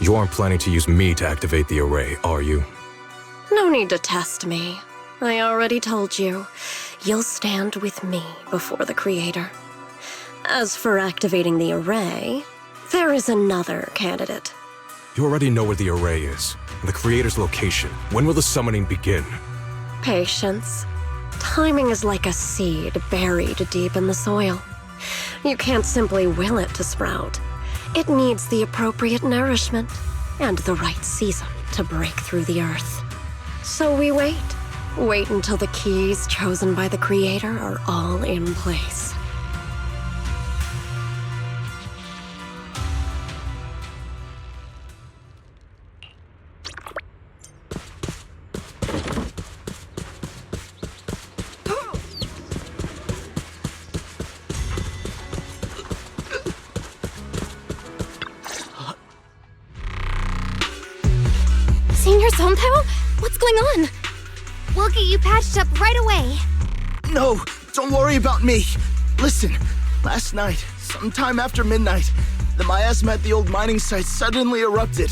You aren't planning to use me to activate the array, are you? No need to test me. I already told you. You'll stand with me before the Creator. As for activating the array, there is another candidate. You already know where the array is, and the Creator's location. When will the summoning begin? Patience. Timing is like a seed buried deep in the soil. You can't simply will it to sprout. It needs the appropriate nourishment and the right season to break through the earth. So we wait. Wait until the keys chosen by the Creator are all in place. Senior Sompao? What's going on? We'll get you patched up right away. No, don't worry about me. Listen, last night, sometime after midnight, the miasma at the old mining site suddenly erupted.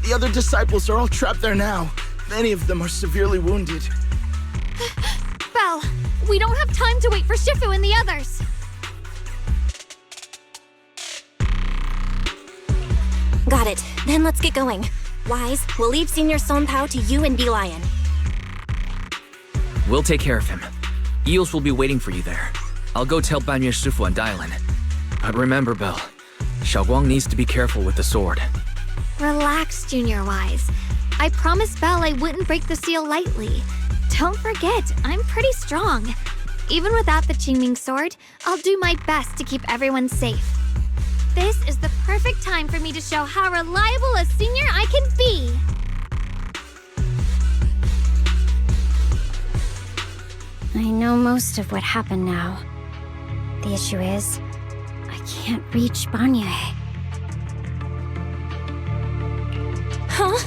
The other disciples are all trapped there now. Many of them are severely wounded. Belle, we don't have time to wait for Shifu and the others. Got it. Then let's get going. Wise, we'll leave Senior Sompao to you and B-Lion. We'll take care of him. Eels will be waiting for you there. I'll go tell Banyue Shifu and Dylan. But remember, Belle, Xiaoguang needs to be careful with the sword. Relax, Junior Wise. I promised Belle I wouldn't break the seal lightly. Don't forget, I'm pretty strong. Even without the Qingming sword, I'll do my best to keep everyone safe. This is the perfect time for me to show how reliable a senior I can be. I know most of what happened now. The issue is, I can't reach Banyue. Huh?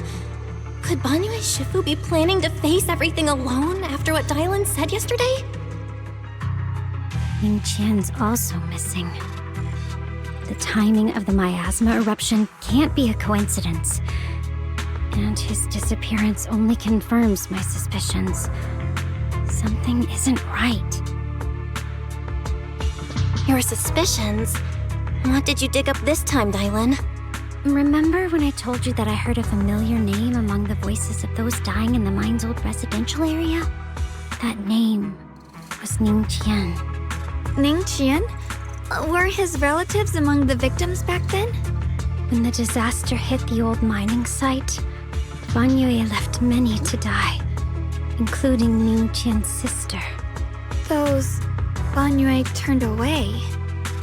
Could Banyue Shifu be planning to face everything alone after what Dylan said yesterday? Ning Qian's also missing. The timing of the miasma eruption can't be a coincidence. And his disappearance only confirms my suspicions. Something isn't right. Your suspicions? What did you dig up this time, Dylan? Remember when I told you that I heard a familiar name among the voices of those dying in the mine's old residential area? That name was Ning Qian. Ning Qian? Were his relatives among the victims back then? When the disaster hit the old mining site, Banyue left many to die, including Ning Qian's sister. Those Banyue turned away.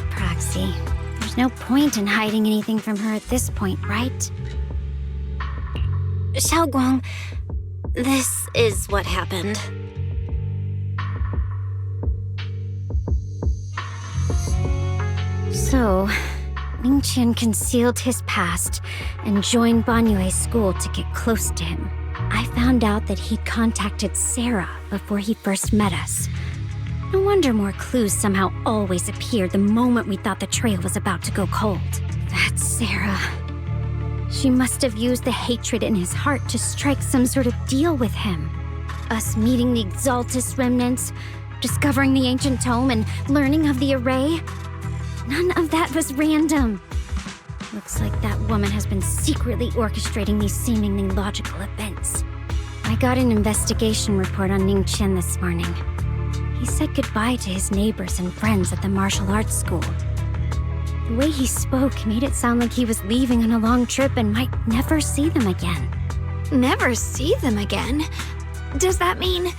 Proxy, there's no point in hiding anything from her at this point, right? Xiaoguang, this is what happened. So, Ning Qian concealed his past and joined Banyue's school to get close to him. I found out that he'd contacted Sarah before he first met us. No wonder more clues somehow always appeared the moment we thought the trail was about to go cold. That's Sarah. She must have used the hatred in his heart to strike some sort of deal with him. Us meeting the Exaltus remnants, discovering the ancient tome, and learning of the array. None of that was random. Looks like that woman has been secretly orchestrating these seemingly logical events. I got an investigation report on Ning Qian this morning. He said goodbye to his neighbors and friends at the martial arts school. The way he spoke made it sound like he was leaving on a long trip and might never see them again. Never see them again? Does that mean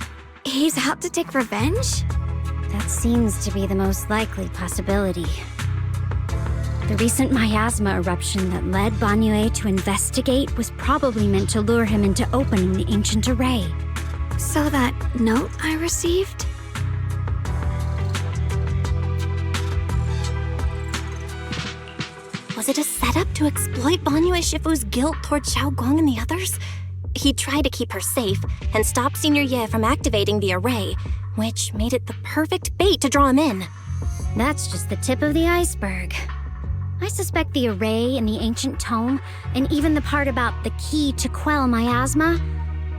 he's out to take revenge? That seems to be the most likely possibility. The recent miasma eruption that led Banyue to investigate was probably meant to lure him into opening the ancient array. So that note I received? Was it a setup to exploit Banyue Shifu's guilt toward Xiaoguang and the others? He tried to keep her safe and stop Senior Ye from activating the array, which made it the perfect bait to draw him in. That's just the tip of the iceberg. I suspect the array and the ancient tome, and even the part about the key to quell miasma,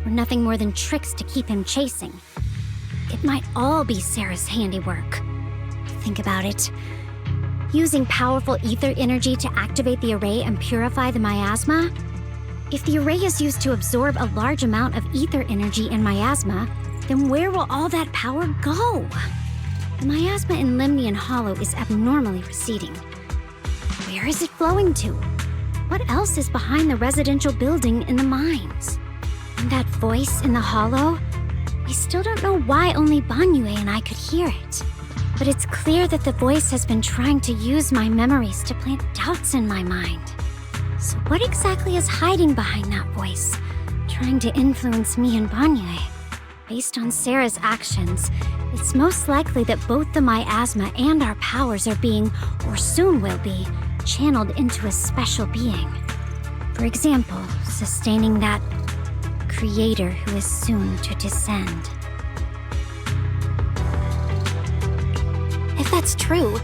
were nothing more than tricks to keep him chasing. It might all be Sarah's handiwork. Think about it. Using powerful ether energy to activate the array and purify the miasma? If the array is used to absorb a large amount of ether energy and miasma, then where will all that power go? The miasma in Limnian Hollow is abnormally receding. Where is it flowing to? What else is behind the residential building in the mines? And that voice in the hollow? We still don't know why only Banyue and I could hear it. But it's clear that the voice has been trying to use my memories to plant doubts in my mind. So what exactly is hiding behind that voice, trying to influence me and Banyue? Based on Sarah's actions, it's most likely that both the miasma and our powers are being, or soon will be, channeled into a special being. For example, sustaining that creator who is soon to descend. If that's true,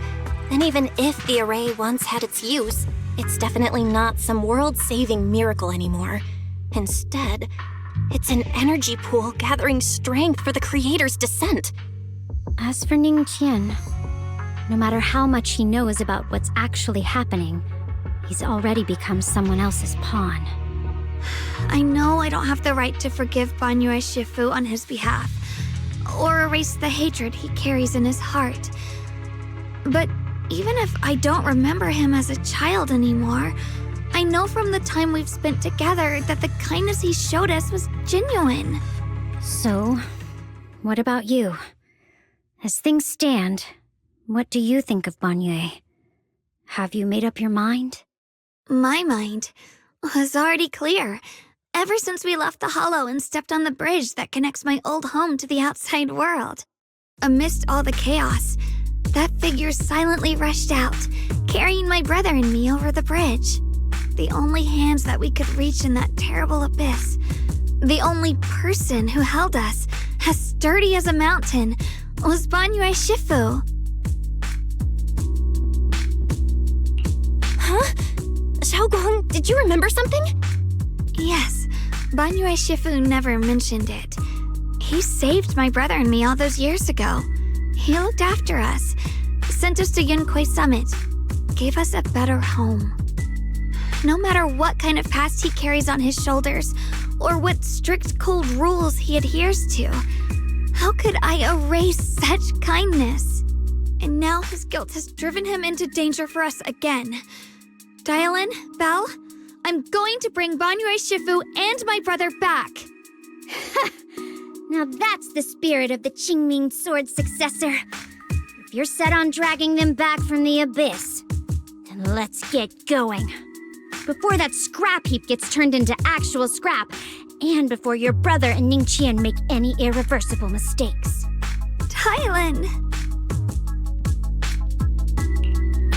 then even if the array once had its use, it's definitely not some world-saving miracle anymore. Instead, it's an energy pool gathering strength for the creator's descent. As for Ningqian, no matter how much he knows about what's actually happening, he's already become someone else's pawn. I know I don't have the right to forgive Banyue Shifu on his behalf, or erase the hatred he carries in his heart. But even if I don't remember him as a child anymore, I know from the time we've spent together that the kindness he showed us was genuine. So, what about you? As things stand, what do you think of Banyue? Have you made up your mind? My mind was already clear, ever since we left the Hollow and stepped on the bridge that connects my old home to the outside world. Amidst all the chaos, that figure silently rushed out, carrying my brother and me over the bridge. The only hands that we could reach in that terrible abyss. The only person who held us, as sturdy as a mountain, was Banyue Shifu. Huh? Xiaoguang, did you remember something? Yes, Banyue Shifu never mentioned it. He saved my brother and me all those years ago. He looked after us, sent us to Yunquei Summit, gave us a better home. No matter what kind of past he carries on his shoulders, or what strict cold rules he adheres to, how could I erase such kindness? And now his guilt has driven him into danger for us again. Dialin, Belle, I'm going to bring Banyue Shifu and my brother back. Now that's the spirit of the Qingming sword successor. If you're set on dragging them back from the abyss, then let's get going. Before that scrap heap gets turned into actual scrap, and before your brother and Ningqian make any irreversible mistakes. Dialin!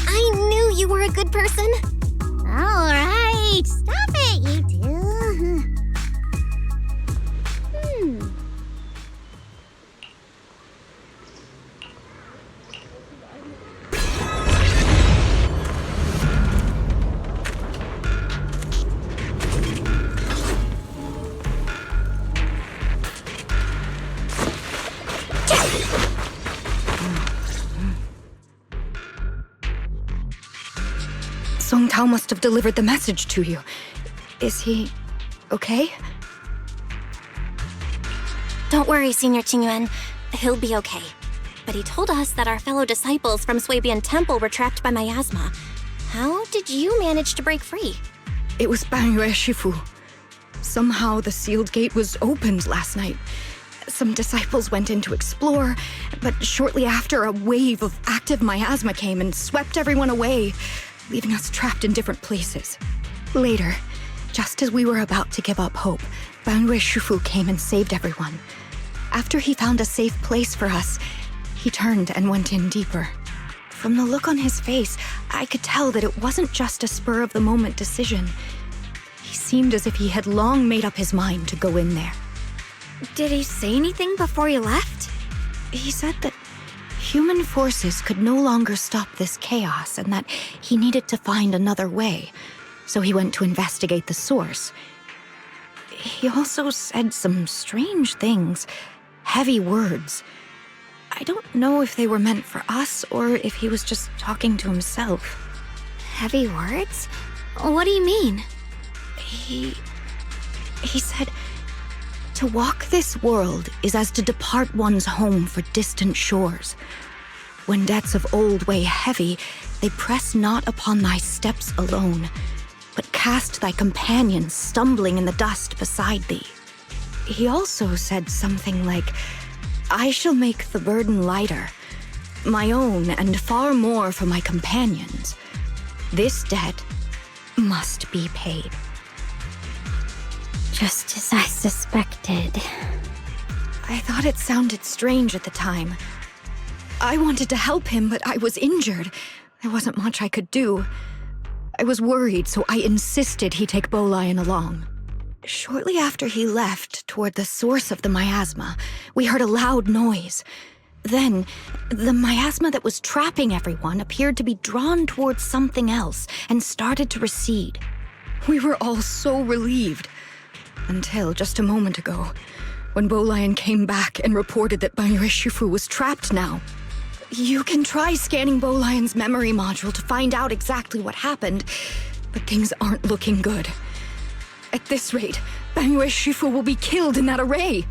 I knew you were a good person. All right, stop it, you two. Song Tao must have delivered the message to you. Is he okay? Don't worry, Senior Qingyuan. He'll be okay. But he told us that our fellow disciples from Swabian Temple were trapped by miasma. How did you manage to break free? It was Banyue Shifu. Somehow the sealed gate was opened last night. Some disciples went in to explore, but shortly after, a wave of active miasma came and swept everyone away. leaving us trapped in different places. Later, just as we were about to give up hope, Banrui Shufu came and saved everyone. After he found a safe place for us, he turned and went in deeper. From the look on his face, I could tell that it wasn't just a spur-of-the-moment decision. He seemed as if he had long made up his mind to go in there. Did he say anything before he left? He said that human forces could no longer stop this chaos and that he needed to find another way, so he went to investigate the source. He also said some strange things, heavy words. I don't know if they were meant for us or if he was just talking to himself. Heavy words? What do you mean? He said, to walk this world is as to depart one's home for distant shores. When debts of old weigh heavy, they press not upon thy steps alone, but cast thy companions stumbling in the dust beside thee. He also said something like, I shall make the burden lighter, my own and far more for my companions. This debt must be paid. Just as I suspected. I thought it sounded strange at the time. I wanted to help him, but I was injured. There wasn't much I could do. I was worried, so I insisted he take Bolion along. Shortly after he left, toward the source of the miasma, we heard a loud noise. Then, the miasma that was trapping everyone appeared to be drawn towards something else and started to recede. We were all so relieved. Until just a moment ago, when Bolion came back and reported that Banrui Shufu was trapped now. You can try scanning Bolion's memory module to find out exactly what happened, but things aren't looking good. At this rate, Banrui Shufu will be killed in that array.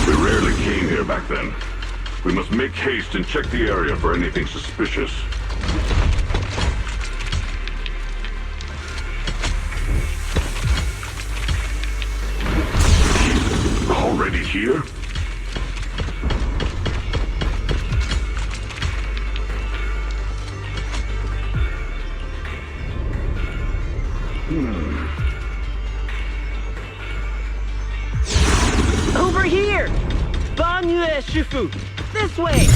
We rarely came here back then. We must make haste and check the area for anything suspicious. Already here? Over here! Banrui Shufu! This way!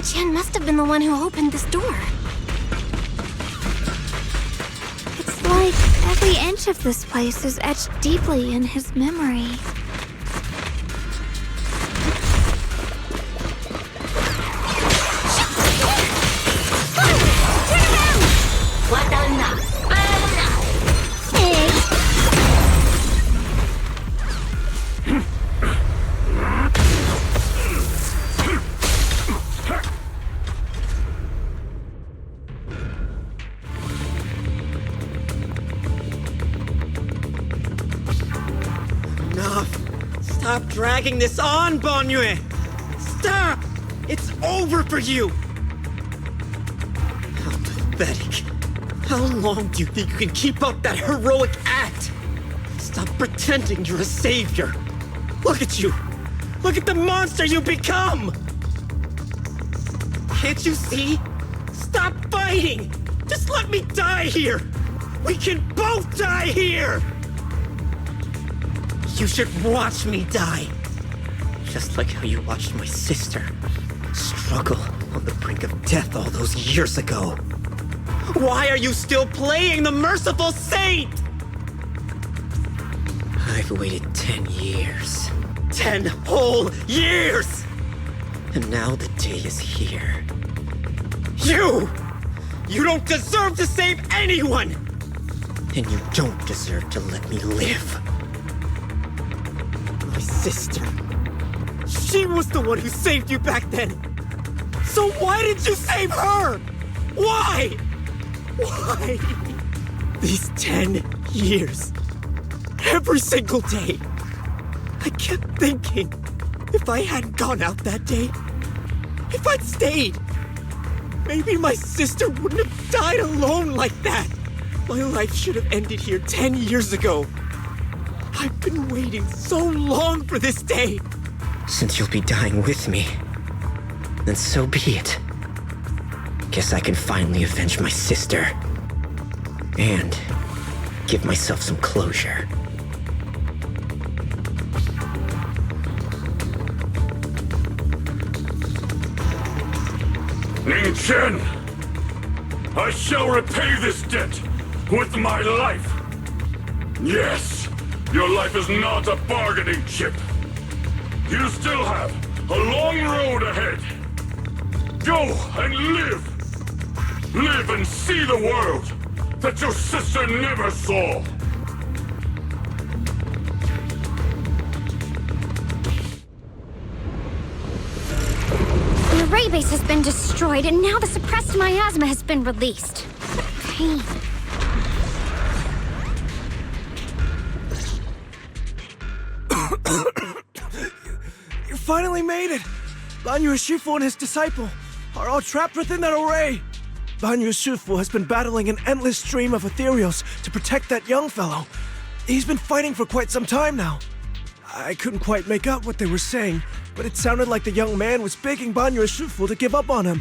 Chen must have been the one who opened this door. It's like every inch of this place is etched deeply in his memory. Stop dragging this on, Banrui! Stop! It's over for you! How pathetic. How long do you think you can keep up that heroic act? Stop pretending you're a savior. Look at you. Look at the monster you become. Can't you see? Stop fighting. Just let me die here. We can both die here. You should watch me die. Just like how you watched my sister struggle on the brink of death all those years ago. Why are you still playing the merciful saint? I've waited 10 years. 10 whole years! And now the day is here. You don't deserve to save anyone! And you don't deserve to let me live. My sister. She was the one who saved you back then. So why didn't you save her? Why? Why? These 10 years. Every single day. I kept thinking, if I hadn't gone out that day, if I'd stayed, maybe my sister wouldn't have died alone like that. My life should have ended here 10 years ago. I've been waiting so long for this day. Since you'll be dying with me, then so be it. Guess I can finally avenge my sister. And give myself some closure. Ning Chen! I shall repay this debt with my life! Yes, your life is not a bargaining chip. You still have a long road ahead. Go and live! Live and see the world that your sister never saw! The array base has been destroyed, and now the suppressed miasma has been released. Pain. You finally made it! Banyu Shifu and his disciple are all trapped within that array. Banyu Shifu has been battling an endless stream of ethereals to protect that young fellow. He's been fighting for quite some time now. I couldn't quite make out what they were saying, but it sounded like the young man was begging Banyu Shifu to give up on him.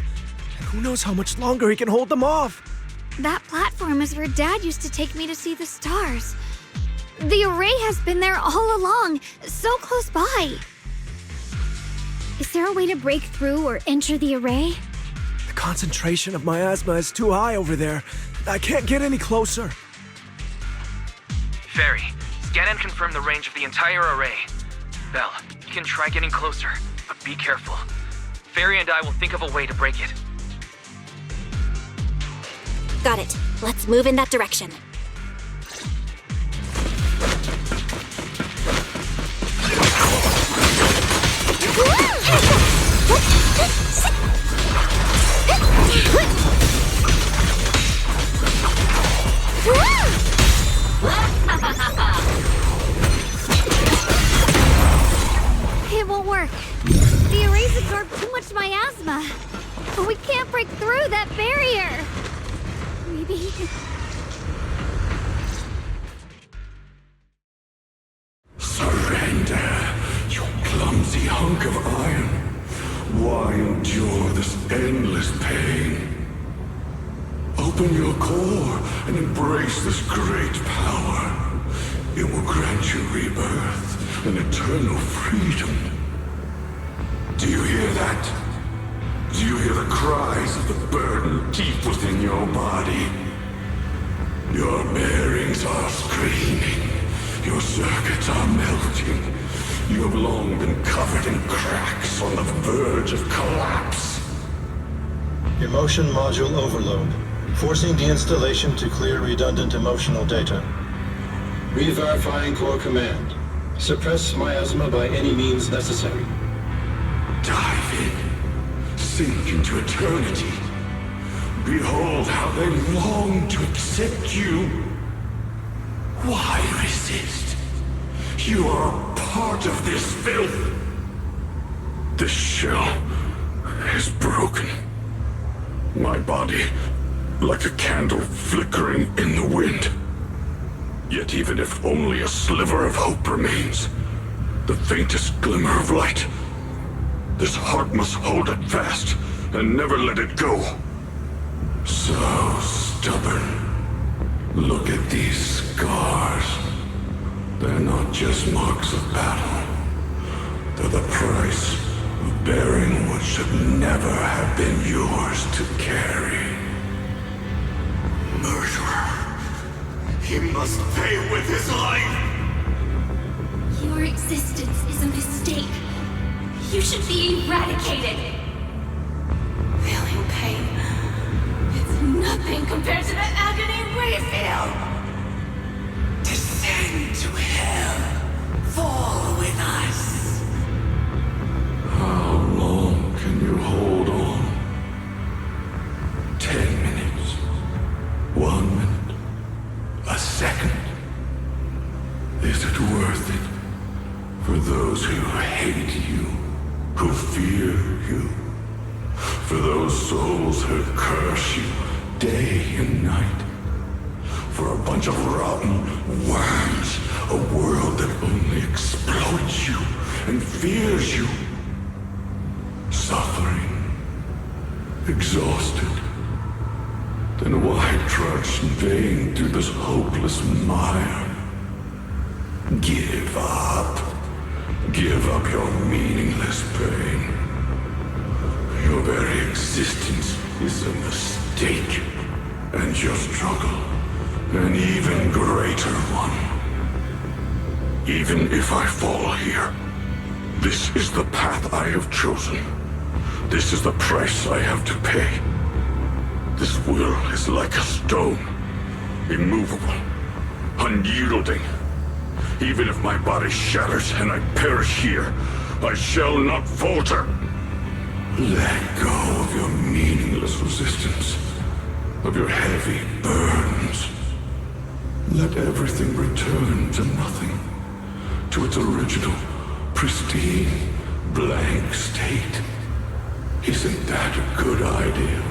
And who knows how much longer he can hold them off. That platform is where Dad used to take me to see the stars. The array has been there all along, so close by. Is there a way to break through or enter the array? The concentration of miasma is too high over there. I can't get any closer. Fairy, scan and confirm the range of the entire array. Belle, you can try getting closer, but be careful. Fairy and I will think of a way to break it. Got it. Let's move in that direction. It won't work. The arrays absorb too much miasma. But we can't break through that barrier. Maybe... Surrender, you clumsy hunk of iron. Why endure this endless pain? Open your core and embrace this great power. It will grant you rebirth and eternal freedom. Do you hear that? Do you hear the cries of the burden deep within your body? Your bearings are screaming. Your circuits are melting. You have long been covered in cracks on the verge of collapse. Emotion module overload. Forcing deinstallation to clear redundant emotional data. Re-verifying core command. Suppress miasma by any means necessary. Dive in. Sink into eternity. Behold how they long to accept you. Why resist? You are a part of this filth. This shell is broken. My body, like a candle flickering in the wind. Yet even if only a sliver of hope remains, the faintest glimmer of light, this heart must hold it fast and never let it go. So stubborn. Look at these scars. They're not just marks of battle. They're the price of bearing what should never have been yours to carry. Murderer. He must pay with his life! Your existence is a mistake. You should be eradicated. Feeling pain. It's nothing compared to the agony we feel. Descend to hell. Fall with us. How long can you hold on? 10 minutes? 1 minute? A second? Is it worth it for those who hate you, who fear you, for those souls who curse you day and night, for a bunch of rotten worms, a world that only exploits you and fears you, suffering, exhausted? Then why trudge in vain through this hopeless mire? Give up. Give up your meaningless pain. Your very existence is a mistake, and your struggle, an even greater one. Even if I fall here, this is the path I have chosen. This is the price I have to pay. This will is like a stone, immovable, unyielding. Even if my body shatters and I perish here, I shall not falter. Let go of your meaningless resistance, of your heavy burdens. Let everything return to nothing, to its original, pristine, blank state. Isn't that a good idea?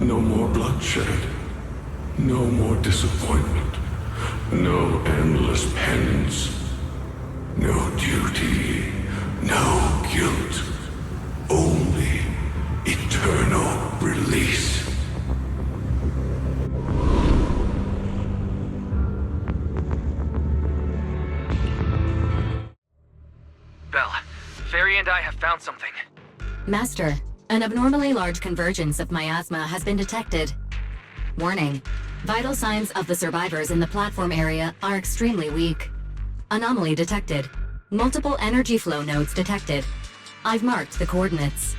No more bloodshed, no more disappointment, no endless penance, no duty, no guilt, only eternal release. Belle, Fairy and I have found something. Master, an abnormally large convergence of miasma has been detected. Warning. Vital signs of the survivors in the platform area are extremely weak. Anomaly detected. Multiple energy flow nodes detected. I've marked the coordinates.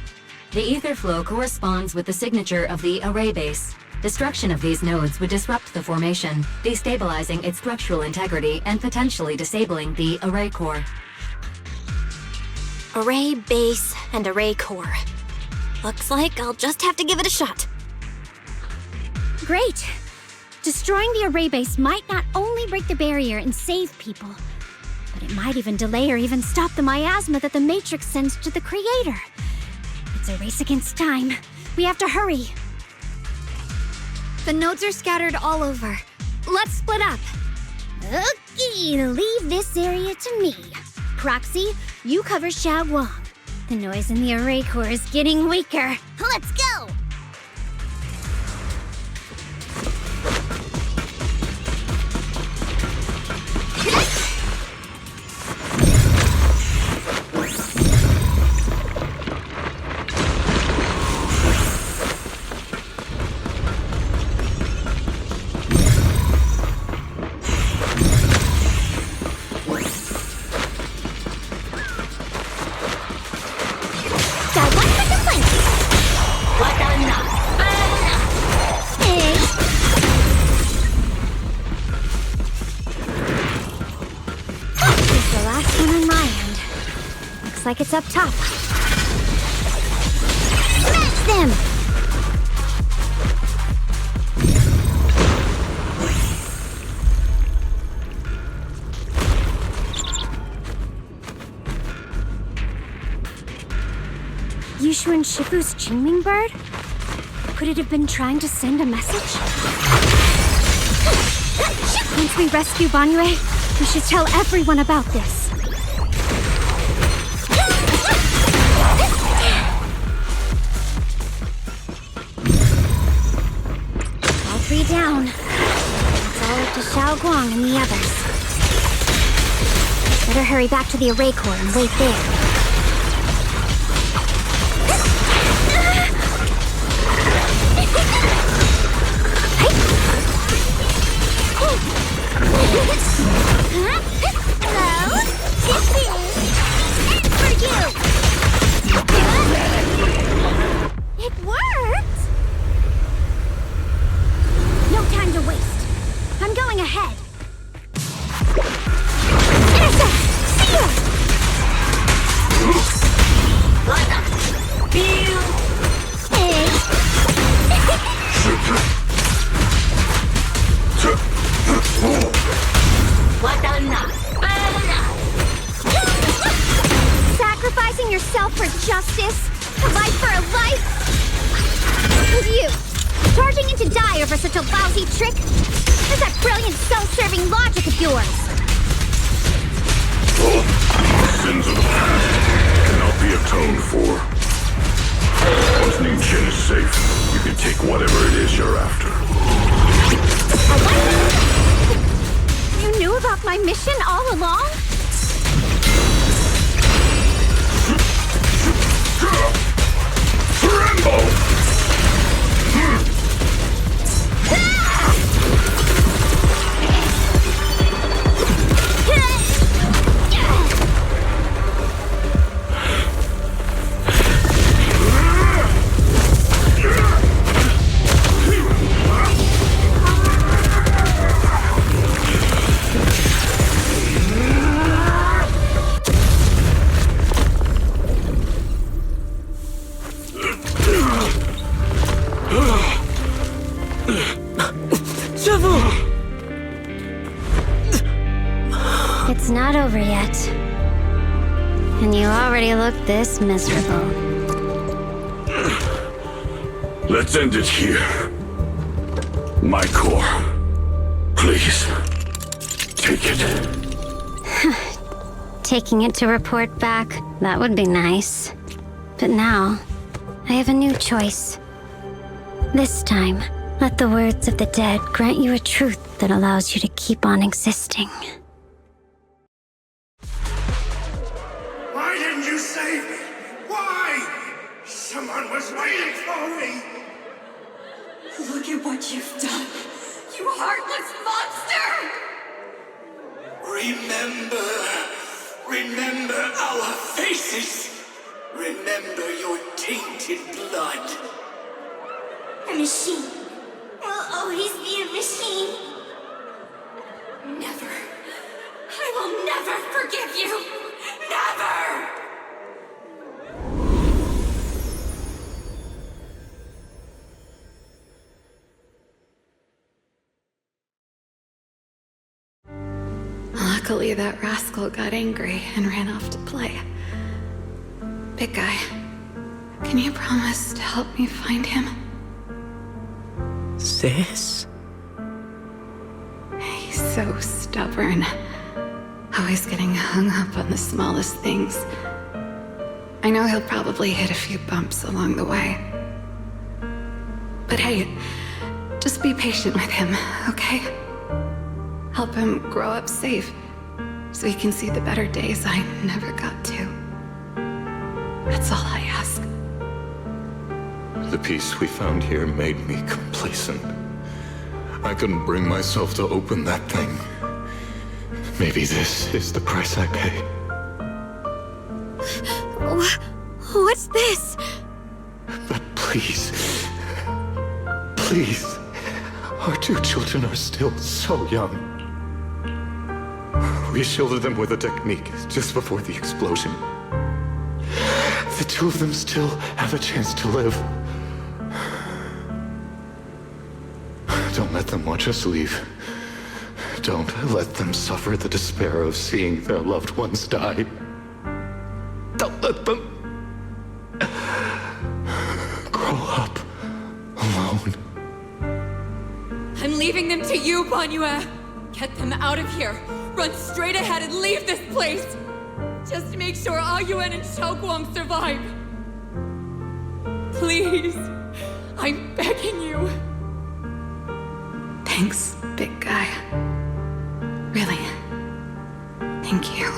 The ether flow corresponds with the signature of the array base. Destruction of these nodes would disrupt the formation, destabilizing its structural integrity and potentially disabling the array core. Array base and array core. Looks like I'll just have to give it a shot. Great! Destroying the array base might not only break the barrier and save people, but it might even delay or even stop the miasma that the Matrix sends to the Creator. It's a race against time. We have to hurry. The nodes are scattered all over. Let's split up. Okay, leave this area to me. Proxy, you cover Xiaoguang. The noise in the array core is getting weaker. Let's go! Like it's up top. Smash them! Yushu and Shifu's Qingming bird? Could it have been trying to send a message? Shifu! Once we rescue Banyue, we should tell everyone about this. All three down. It's all up to Xiaoguang and the others. Better hurry back to the array core and wait there. Hello? This is it for you! It worked! No time to waste. I'm going ahead. Intercept! See ya! What the? Pew! Hey! What the Sacrificing yourself for justice? A life for a life? And you, charging into die over such a lousy trick? Where's that brilliant self-serving logic of yours? Sins of the past cannot be atoned for. Once Ningqian is safe, you can take whatever it is you're after. You knew about my mission all along? Tremble! It's not over yet. And you already look this miserable. Let's end it here. My core. Please. Take it. Taking it to report back, that would be nice. But now, I have a new choice. This time, let the words of the dead grant you a truth that allows you to keep on existing. Why didn't you save me? Why? Someone was waiting for me. Look at what you've done, you heartless monster! Remember our faces. Remember your tainted blood. A machine will always be a machine. Never. I will never forgive you. Never! Luckily, that rascal got angry and ran off to play. Big guy, can you promise to help me find him? Sis? He's so stubborn. Always getting hung up on the smallest things. I know he'll probably hit a few bumps along the way. But hey, just be patient with him, okay? Help him grow up safe, so he can see the better days I never got to. That's all I ask. The peace we found here made me complacent. I couldn't bring myself to open that thing. Maybe this is the price I pay. What's this? But please, please, our two children are still so young. We shielded them with a technique just before the explosion. The two of them still have a chance to live. Don't let them watch us leave. Don't let them suffer the despair of seeing their loved ones die. Don't let them grow up alone. I'm leaving them to you, Banyue. Get them out of here! Run straight ahead and leave this place! Just to make sure Ayuan and Xiaoguang survive! Please! I'm begging you! Thanks, big guy. Really. Thank you.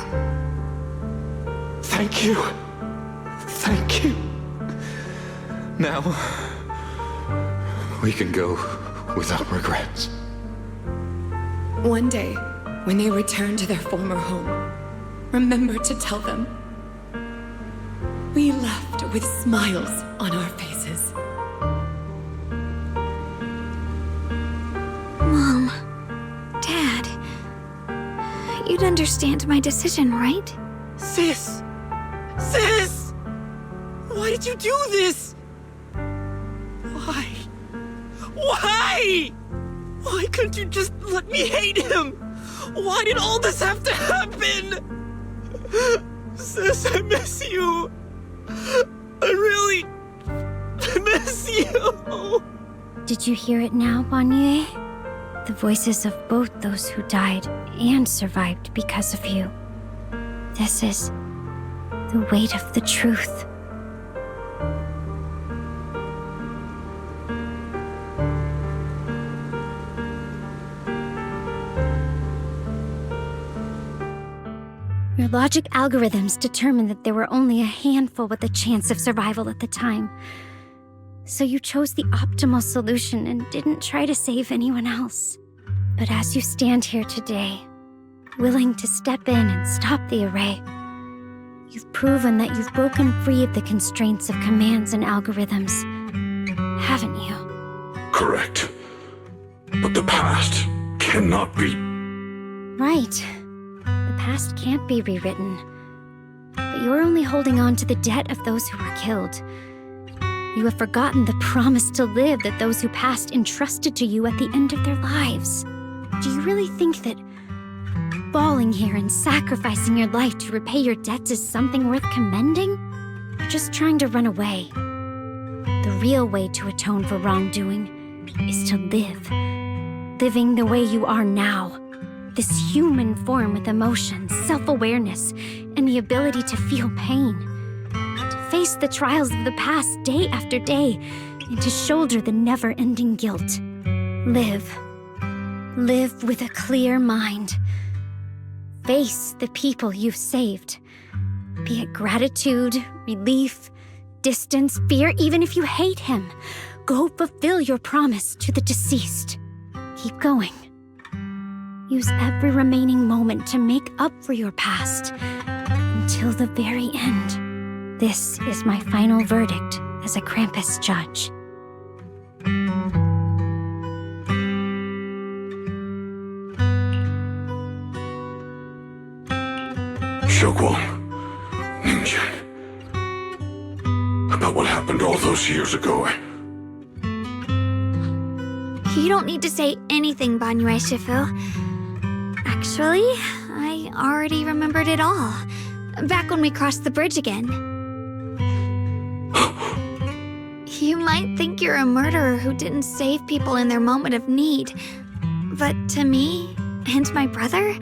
Thank you. Thank you. Now, we can go without regrets. One day, when they return to their former home, remember to tell them we left with smiles on our faces. Mom, Dad, you'd understand my decision, right? Sis! Sis! Why did you do this? Why? Why? Why couldn't you just let me hate him? Why did all this have to happen? Sis, I miss you. I really miss you. Did you hear it now, Banyue? The voices of both those who died and survived because of you. This is the weight of the truth. Your logic algorithms determined that there were only a handful with a chance of survival at the time. So you chose the optimal solution and didn't try to save anyone else. But as you stand here today, willing to step in and stop the array, you've proven that you've broken free of the constraints of commands and algorithms, haven't you? Correct. But the past cannot be... Right. The past can't be rewritten. But you're only holding on to the debt of those who were killed. You have forgotten the promise to live that those who passed entrusted to you at the end of their lives. Do you really think that falling here and sacrificing your life to repay your debts is something worth commending? You're just trying to run away. The real way to atone for wrongdoing is to live. Living the way you are now. This human form with emotions, self-awareness, and the ability to feel pain. To face the trials of the past day after day, and to shoulder the never-ending guilt. Live. Live with a clear mind. Face the people you've saved. Be it gratitude, relief, distance, fear, even if you hate him. Go fulfill your promise to the deceased. Keep going. Use every remaining moment to make up for your past until the very end. This is my final verdict as a Krampus judge. Xiaoguang, Ningqian. About what happened all those years ago. You don't need to say anything, Banyue Shifu. Actually, I already remembered it all. Back when we crossed the bridge again. You might think you're a murderer who didn't save people in their moment of need. But to me, and my brother,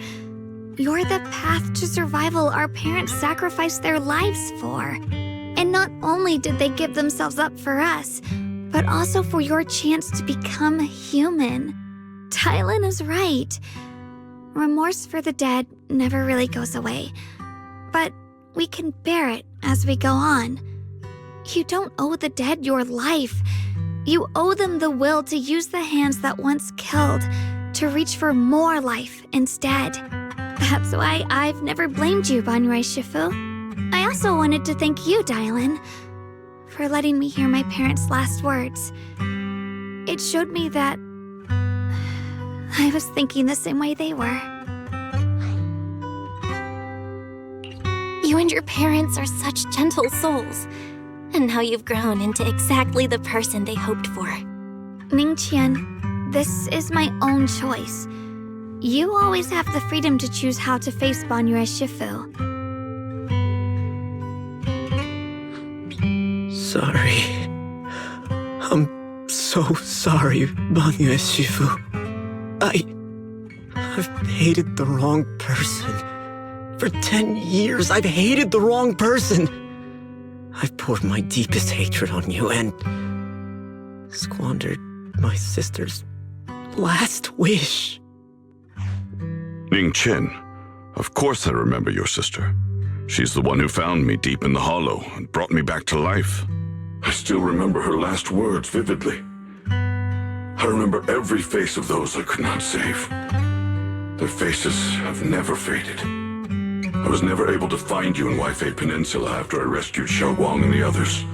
you're the path to survival our parents sacrificed their lives for. And not only did they give themselves up for us, but also for your chance to become human. Tylan is right. Remorse for the dead never really goes away. But we can bear it as we go on. You don't owe the dead your life. You owe them the will to use the hands that once killed to reach for more life instead. That's why I've never blamed you, Banyue Shifu. I also wanted to thank you, Dylan, for letting me hear my parents' last words. It showed me that I was thinking the same way they were. You and your parents are such gentle souls. And now you've grown into exactly the person they hoped for. Ningqian, this is my own choice. You always have the freedom to choose how to face Banyue Shifu. Sorry. I'm so sorry, Banyue Shifu. I've hated the wrong person. For 10 years, I've hated the wrong person. I've poured my deepest hatred on you and squandered my sister's last wish. Ning Chen, of course I remember your sister. She's the one who found me deep in the hollow and brought me back to life. I still remember her last words vividly. I remember every face of those I could not save. Their faces have never faded. I was never able to find you in Waifei Peninsula after I rescued Xiaoguang and the others.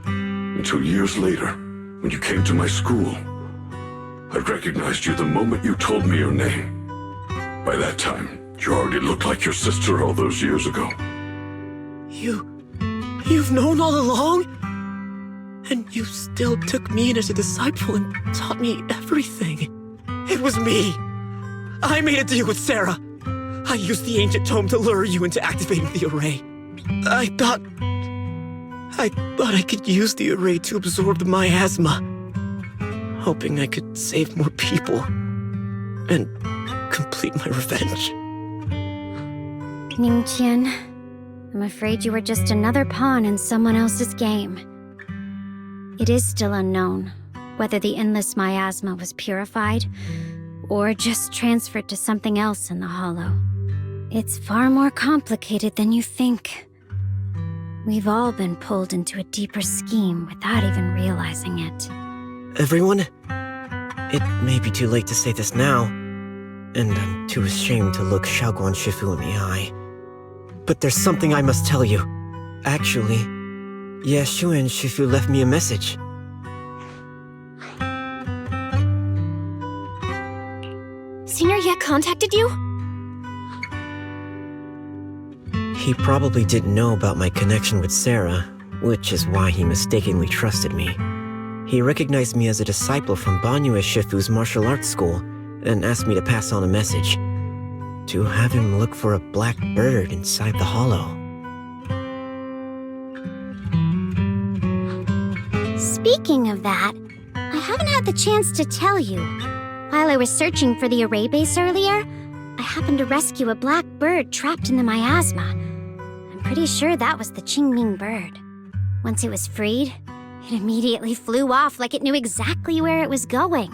Until years later, when you came to my school, I recognized you the moment you told me your name. By that time, you already looked like your sister all those years ago. You've known all along? And you still took me in as a disciple and taught me everything. It was me. I made a deal with Sarah. I used the ancient tome to lure you into activating the array. I thought I could use the array to absorb the miasma, hoping I could save more people and complete my revenge. Ningqian, I'm afraid you were just another pawn in someone else's game. It is still unknown whether the endless miasma was purified or just transferred to something else in the hollow. It's far more complicated than you think. We've all been pulled into a deeper scheme without even realizing it. Everyone, it may be too late to say this now, and I'm too ashamed to look Xiaoguang Shifu in the eye. But there's something I must tell you. Actually, Yeshu and Shifu left me a message. Senior Ye contacted you? He probably didn't know about my connection with Sarah, which is why he mistakenly trusted me. He recognized me as a disciple from Banyue Shifu's martial arts school and asked me to pass on a message. To have him look for a black bird inside the hollow. Speaking of that, I haven't had the chance to tell you. While I was searching for the array base earlier, I happened to rescue a black bird trapped in the miasma. I'm pretty sure that was the Qingming bird. Once it was freed, it immediately flew off like it knew exactly where it was going.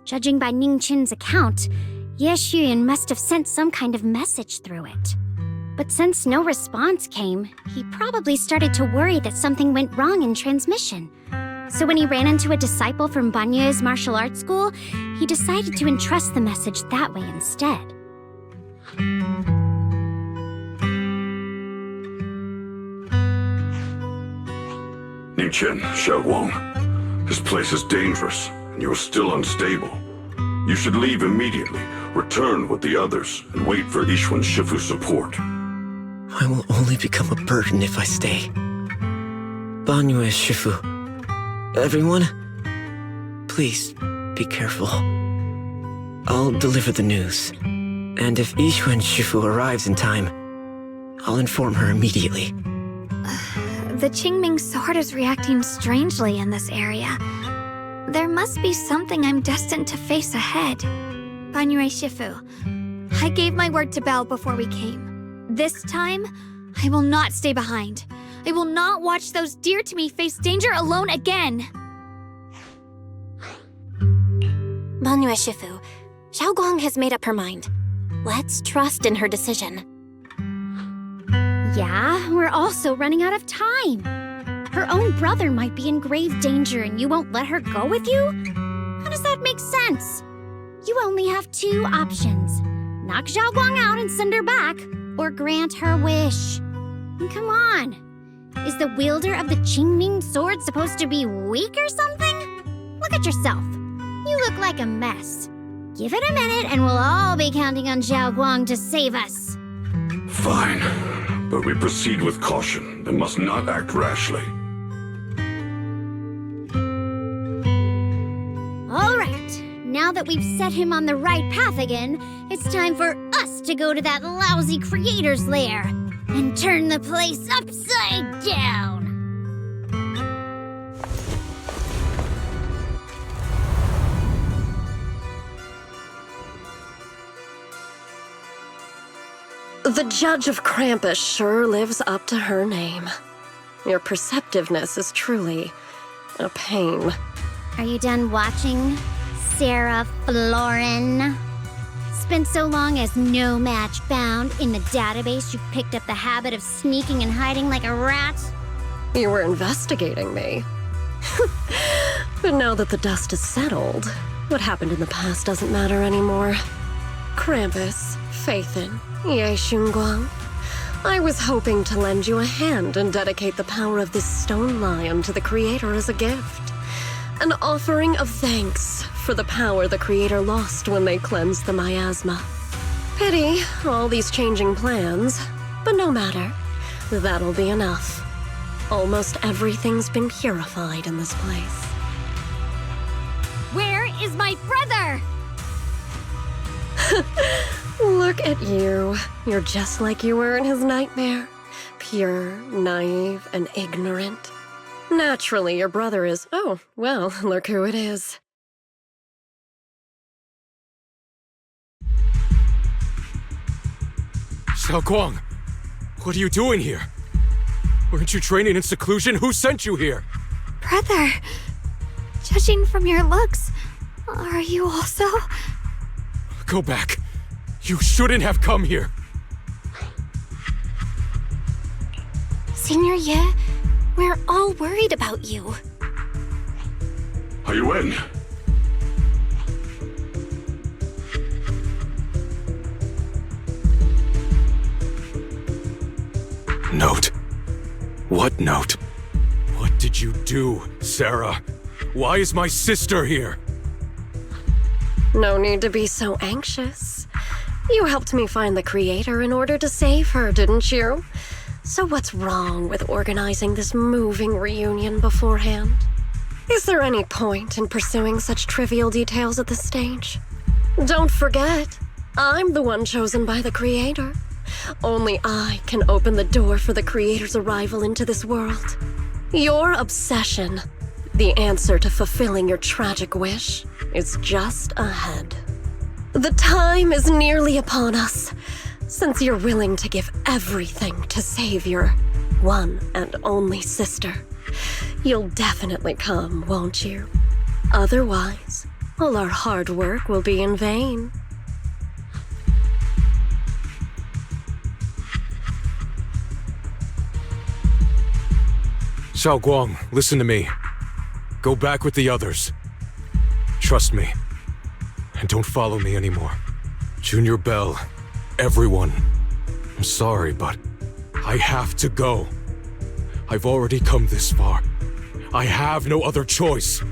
Judging by Ning Qin's account, Ye Xuyan must have sent some kind of message through it. But since no response came, he probably started to worry that something went wrong in transmission. So when he ran into a disciple from Banyue's martial arts school, he decided to entrust the message that way instead. Ning Chen, Xiaoguang, this place is dangerous, and you are still unstable. You should leave immediately, return with the others, and wait for Yishuan Shifu's support. I will only become a burden if I stay. Banyue Shifu. Everyone, please be careful. I'll deliver the news. And if Yishuan Shifu arrives in time, I'll inform her immediately. The Qingming sword is reacting strangely in this area. There must be something I'm destined to face ahead. Banyue Shifu, I gave my word to Belle before we came. This time, I will not stay behind. I will not watch those dear to me face danger alone again. Banyue Shifu, Xiaoguang has made up her mind. Let's trust in her decision. Yeah, we're also running out of time. Her own brother might be in grave danger and you won't let her go with you? How does that make sense? You only have two options. Knock Xiaoguang out and send her back, or grant her wish. Come on. Is the wielder of the Qingming sword supposed to be weak or something? Look at yourself. You look like a mess. Give it a minute and we'll all be counting on Xiaoguang to save us. Fine, but we proceed with caution and must not act rashly. All right. Now that we've set him on the right path again, it's time for us to go to that lousy creator's lair and turn the place upside down. The Judge of Krampus sure lives up to her name. Your perceptiveness is truly a pain. Are you done watching, Sarah Florin? Spent so long as no match found in the database, you picked up the habit of sneaking and hiding like a rat? You were investigating me. But now that the dust is settled, what happened in the past doesn't matter anymore. Krampus, Phaethon, Ye Xunguang. I was hoping to lend you a hand and dedicate the power of this stone lion to the Creator as a gift. An offering of thanks for the power the Creator lost when they cleansed the miasma. Pity, all these changing plans, but no matter. That'll be enough. Almost everything's been purified in this place. Where is my brother? Look at you. You're just like you were in his nightmare. Pure, naive, and ignorant. Naturally, your brother is... Oh, well, look who it is. Xiaoguang, what are you doing here? Weren't you training in seclusion? Who sent you here? Brother, judging from your looks, are you also? Go back. You shouldn't have come here. Senior Ye, we're all worried about you. Are you in? Note. What note? What did you do, Sarah? Why is my sister here? No need to be so anxious. You helped me find the Creator in order to save her, didn't you? So what's wrong with organizing this moving reunion beforehand? Is there any point in pursuing such trivial details at this stage? Don't forget, I'm the one chosen by the Creator. Only I can open the door for the Creator's arrival into this world. Your obsession, the answer to fulfilling your tragic wish, is just ahead. The time is nearly upon us. Since you're willing to give everything to save your one and only sister, you'll definitely come, won't you? Otherwise, all our hard work will be in vain. Xiaoguang, listen to me. Go back with the others. Trust me. And don't follow me anymore. Junior Bell, everyone. I'm sorry, but I have to go. I've already come this far. I have no other choice.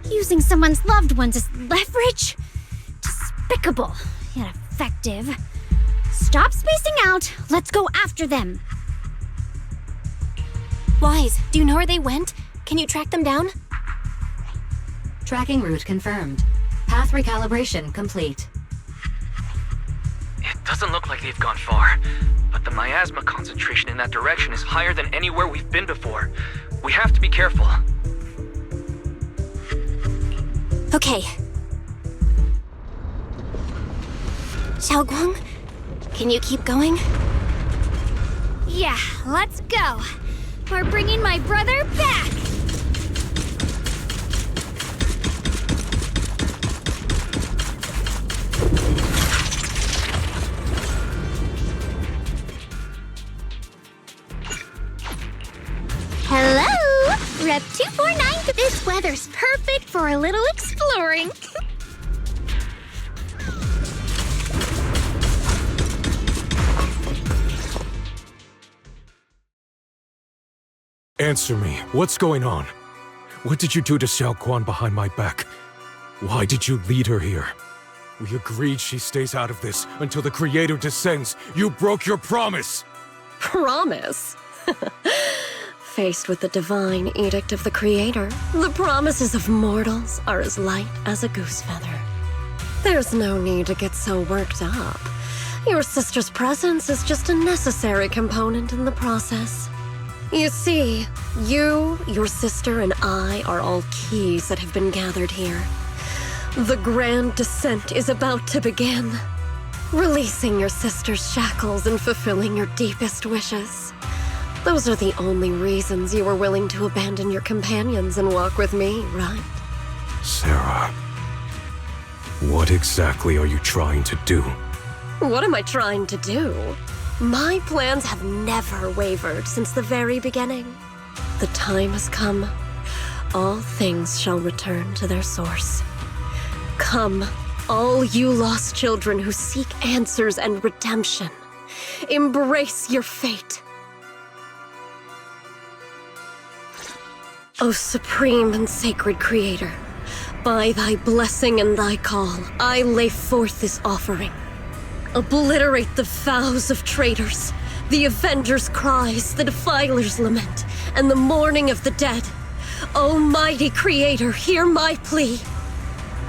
Using someone's loved ones as leverage? Despicable, yet effective. Stop spacing out. Let's go after them. Wise, do you know where they went? Can you track them down? Tracking route confirmed. Path recalibration complete. It doesn't look like they've gone far, but the miasma concentration in that direction is higher than anywhere we've been before. We have to be careful. Okay. Xiaoguang, can you keep going? Yeah, let's go. We're bringing my brother back. Hello, Rep 249. This weather's perfect for a little exploring. Answer me. What's going on? What did you do to Xiaoguang behind my back? Why did you lead her here? We agreed she stays out of this until the Creator descends. You broke your promise! Promise? Faced with the divine edict of the Creator, the promises of mortals are as light as a goose feather. There's no need to get so worked up. Your sister's presence is just a necessary component in the process. You see, you, your sister, and I are all keys that have been gathered here. The grand descent is about to begin. Releasing your sister's shackles and fulfilling your deepest wishes. Those are the only reasons you were willing to abandon your companions and walk with me, right? Sarah, what exactly are you trying to do? What am I trying to do? My plans have never wavered since the very beginning. The time has come. All things shall return to their source. Come, all you lost children who seek answers and redemption. Embrace your fate. O supreme and sacred creator, by thy blessing and thy call, I lay forth this offering. Obliterate the vows of traitors, the avengers' cries, the defilers' lament, and the mourning of the dead. O mighty creator, hear my plea.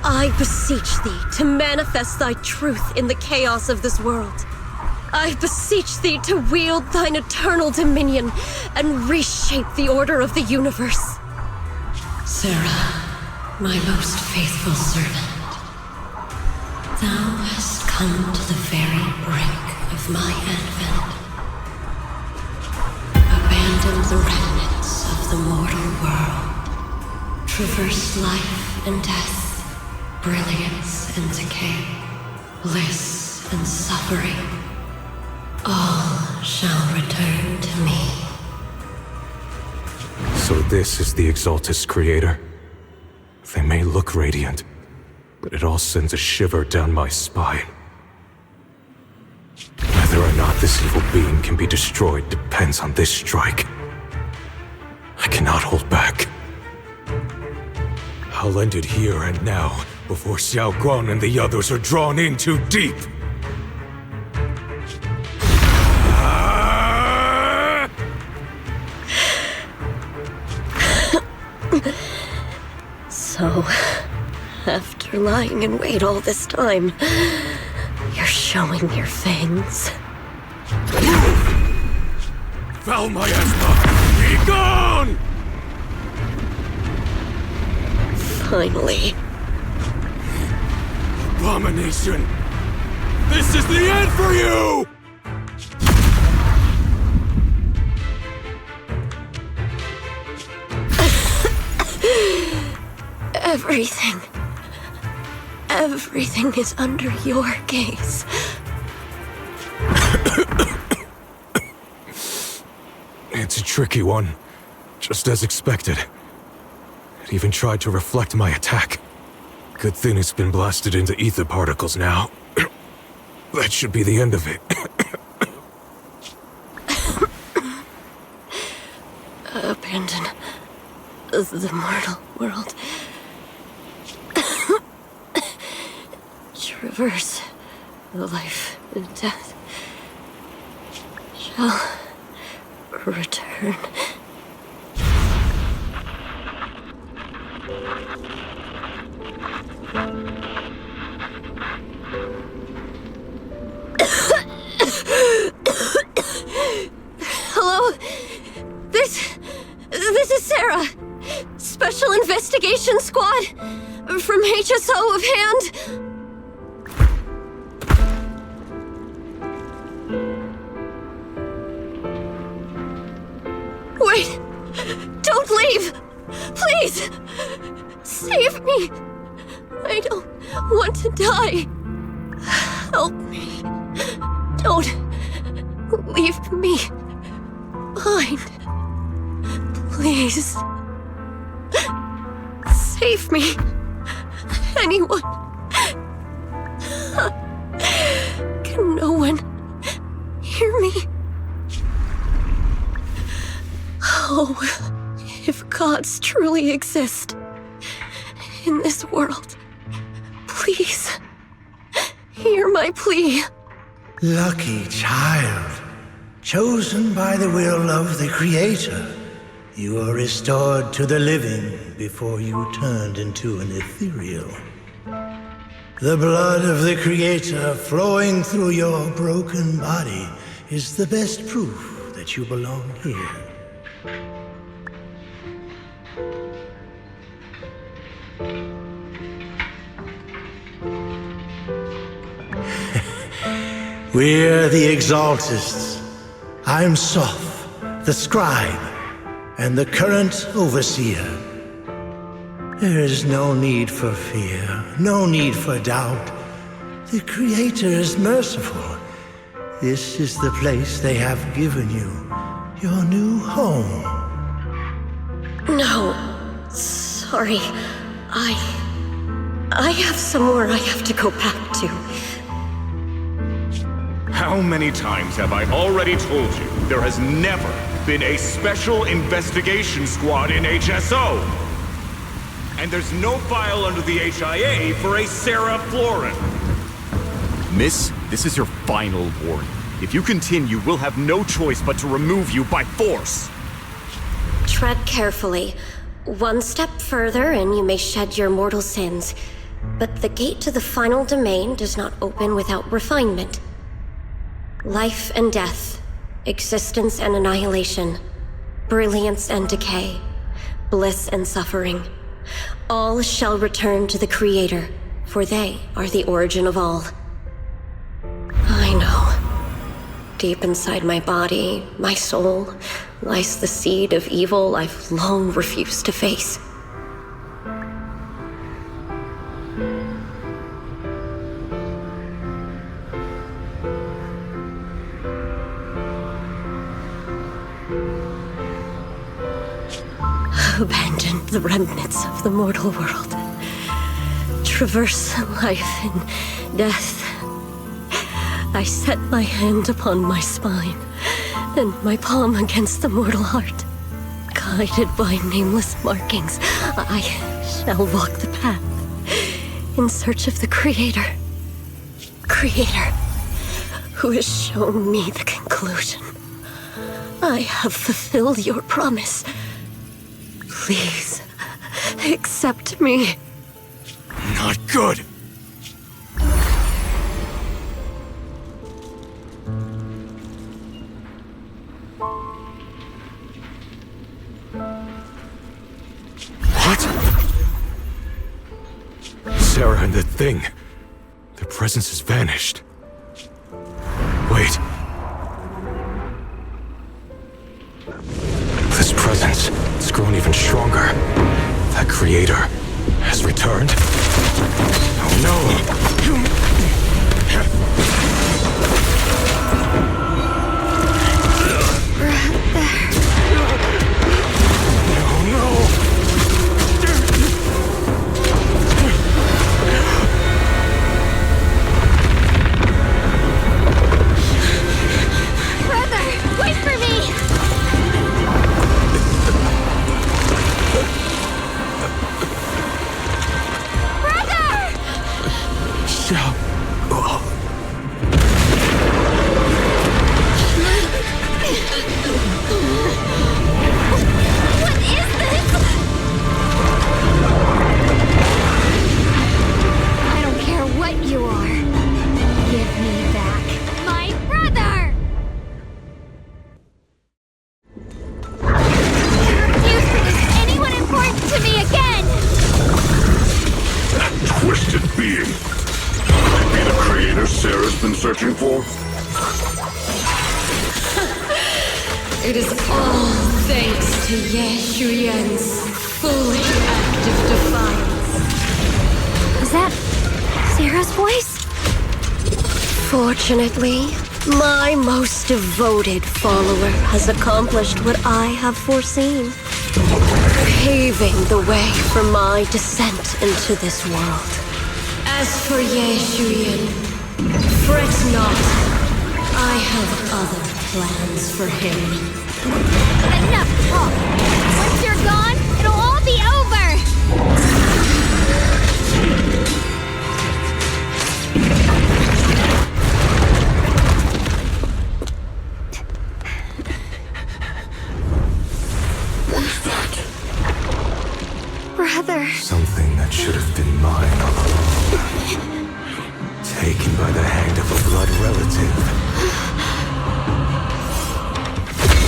I beseech thee to manifest thy truth in the chaos of this world. I beseech thee to wield thine eternal dominion and reshape the order of the universe. Sarah, my most faithful servant, thou hast come to the very brink of my advent. Abandon the remnants of the mortal world. Traverse life and death, brilliance and decay, bliss and suffering. All shall return to me. So this is the Exaltus Creator. They may look radiant, but it all sends a shiver down my spine. Whether or not this evil being can be destroyed depends on this strike. I cannot hold back. I'll end it here and now, before Xiao Guang and the others are drawn in too deep. So, after lying in wait all this time, you're showing your fangs. Foul miasma! Be gone! Finally. Abomination! This is the end for you! Everything is under your gaze. It's a tricky one, just as expected. It even tried to reflect my attack. Good thing it's been blasted into ether particles now. That should be the end of it. Abandon the mortal world. Traverse life and death. Shall return. Hello? This is Sarah. Special Investigation Squad from HSO of Hand. Wait! Don't leave! Please! Save me! I don't want to die. Help me. Don't leave me behind. Please. Save me. Anyone. Can no one hear me? Oh, if gods truly exist in this world, please hear my plea. Lucky child, chosen by the will of the Creator, you are restored to the living before you turned into an ethereal. The blood of the Creator flowing through your broken body is the best proof that you belong here. We're the Exaltists. I'm Soph, the scribe, and the current overseer. There is no need for fear, no need for doubt. The Creator is merciful. This is the place they have given you, your new home. No, sorry. I have somewhere I have to go back to. How many times have I already told you there has never been a special investigation squad in HSO? And there's no file under the HIA for a Sarah Florin. Miss, this is your final warning. If you continue, we'll have no choice but to remove you by force. Tread carefully. One step further and you may shed your mortal sins. But the gate to the final domain does not open without refinement. Life and death, existence and annihilation, brilliance and decay, bliss and suffering. All shall return to the Creator, for they are the origin of all. I know. Deep inside my body, my soul, lies the seed of evil I've long refused to face. Abandon the remnants of the mortal world. Traverse life and death. I set my hand upon my spine, and my palm against the mortal heart. Guided by nameless markings, I shall walk the path, in search of the Creator. Creator, who has shown me the conclusion. I have fulfilled your promise. Please, accept me. Not good. What? Sarah and the thing. Their presence has vanished. Wait. This presence, it's grown even stronger. That Creator has returned? Oh no! Searching for? It is all thanks to Yeshuyen's foolish act of defiance. Is that Sarah's voice? Fortunately, my most devoted follower has accomplished what I have foreseen, paving the way for my descent into this world. As for Yeshuyen, fret not. I have other plans for him. Enough talk! Once you're gone, it'll all be over! What's that? Brother. Something that should have been mine all along. Taken by the hand of a blood relative.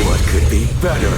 What could be better.